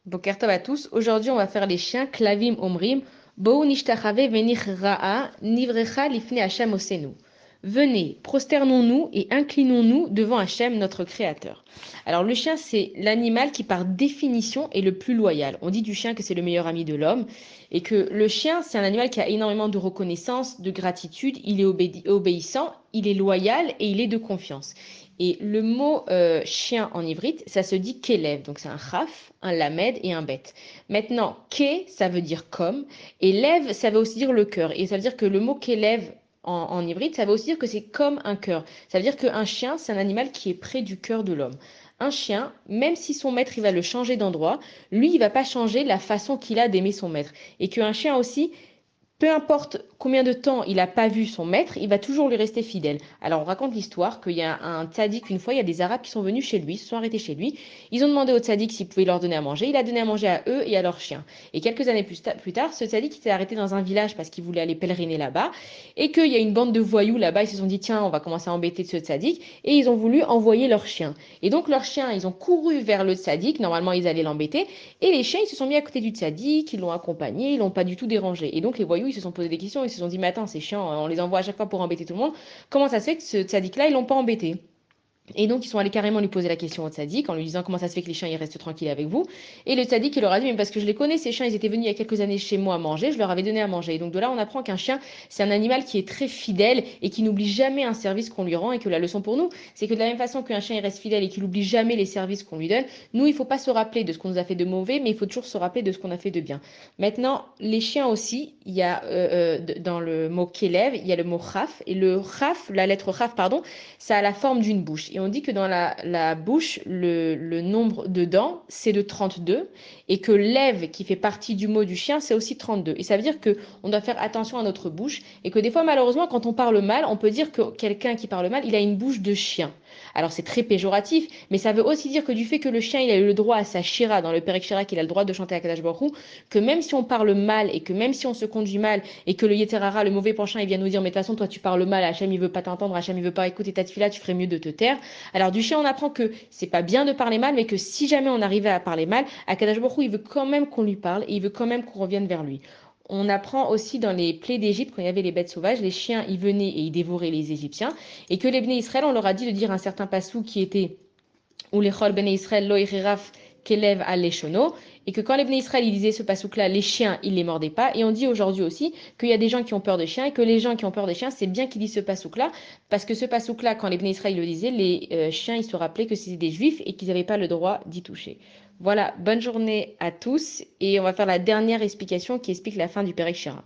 Boker tov à tous. Aujourd'hui, on va faire les chiens Klavim Omrim. Bou nishtachave venich ra'a nivrecha lifne Hashem osenu. Venez, prosternons-nous et inclinons-nous devant Hachem, notre Créateur. Alors, le chien, c'est l'animal qui, par définition, est le plus loyal. On dit du chien que c'est le meilleur ami de l'homme et que le chien, c'est un animal qui a énormément de reconnaissance, de gratitude, il est obéissant, il est loyal et il est de confiance. Et le mot chien en ivrite, ça se dit kélev. Donc c'est un chaf, un lamed et un bet. Maintenant, ké, ça veut dire comme. Et lev, ça veut aussi dire le cœur. Et ça veut dire que le mot kélev en ivrite, ça veut aussi dire que c'est comme un cœur. Ça veut dire qu'un chien, c'est un animal qui est près du cœur de l'homme. Un chien, même si son maître il va le changer d'endroit, lui, il va pas changer la façon qu'il a d'aimer son maître. Et qu'un chien aussi, peu importe combien de temps il n'a pas vu son maître, il va toujours lui rester fidèle. Alors on raconte l'histoire qu'il y a un tzaddik, une fois, il y a des Arabes qui sont venus chez lui, se sont arrêtés chez lui. Ils ont demandé au tzaddik s'il pouvait leur donner à manger. Il a donné à manger à eux et à leurs chiens. Et quelques années plus tard, ce tzaddik s'est arrêté dans un village parce qu'il voulait aller pèleriner là-bas. Et qu'il y a une bande de voyous là-bas, ils se sont dit, tiens, on va commencer à embêter ce tzaddik. Et ils ont voulu envoyer leurs chiens. Et donc leurs chiens, ils ont couru vers le tzaddik. Normalement, ils allaient l'embêter. Et les chiens, ils se sont mis à côté du tzaddik, ils l'ont accompagné, ils l'ont pas du tout dérangé. Et donc les voyous, ils se sont posé des questions, ils se sont dit, mais attends, c'est chiant, on les envoie à chaque fois pour embêter tout le monde. Comment ça se fait que ce tzaddik-là, ils l'ont pas embêté? Et donc, ils sont allés carrément lui poser la question au tzaddik en lui disant comment ça se fait que les chiens ils restent tranquilles avec vous. Et le tzaddik, il leur a dit, mais parce que je les connais, ces chiens, ils étaient venus il y a quelques années chez moi manger, je leur avais donné à manger. Et donc, de là, on apprend qu'un chien, c'est un animal qui est très fidèle et qui n'oublie jamais un service qu'on lui rend. Et que la leçon pour nous, c'est que de la même façon qu'un chien il reste fidèle et qu'il n'oublie jamais les services qu'on lui donne, nous, il ne faut pas se rappeler de ce qu'on nous a fait de mauvais, mais il faut toujours se rappeler de ce qu'on a fait de bien. Maintenant, les chiens aussi, il y a dans le mot kélev, il y a le mot chaf. Et le chaf, la lettre chaf, pardon, ça a la forme d'une bouche. Et on dit que dans la bouche, le nombre de dents, c'est de 32. Et que l'ève, qui fait partie du mot du chien, c'est aussi 32. Et ça veut dire qu'on doit faire attention à notre bouche. Et que des fois, malheureusement, quand on parle mal, on peut dire que quelqu'un qui parle mal, il a une bouche de chien. Alors c'est très péjoratif, mais ça veut aussi dire que du fait que le chien, il a eu le droit à sa shira, dans le Perek Shira, qu'il a le droit de chanter à Kadash Baruch Hu, que même si on parle mal et que même si on se conduit mal et que le Yeterara, le mauvais penchant, il vient nous dire, mais de toute façon, toi, tu parles mal, Hachem, il veut pas t'entendre, Hachem, il veut pas écouter ta tefila, tu ferais mieux de te taire. Alors, du chien, on apprend que c'est pas bien de parler mal, mais que si jamais on arrivait à parler mal, Akadosh Baruch Hu, il veut quand même qu'on lui parle et il veut quand même qu'on revienne vers lui. On apprend aussi dans les plaies d'Égypte, quand il y avait les bêtes sauvages, les chiens, ils venaient et ils dévoraient les Égyptiens, et que les Bnei Israël, on leur a dit de dire un certain passou qui était ou les Chol Bnei Israël lo iriraf kelev al leshono, et que quand les Bnei Israël ils disaient ce pasouk-là, les chiens, ils les mordaient pas. Et on dit aujourd'hui aussi qu'il y a des gens qui ont peur des chiens, et que les gens qui ont peur des chiens, c'est bien qu'ils disent ce pasouk-là, parce que ce pasouk-là, quand les Bnei Israël le disaient, les chiens, ils se rappelaient que c'était des juifs et qu'ils n'avaient pas le droit d'y toucher. Voilà, bonne journée à tous, et on va faire la dernière explication qui explique la fin du Pérek Shira.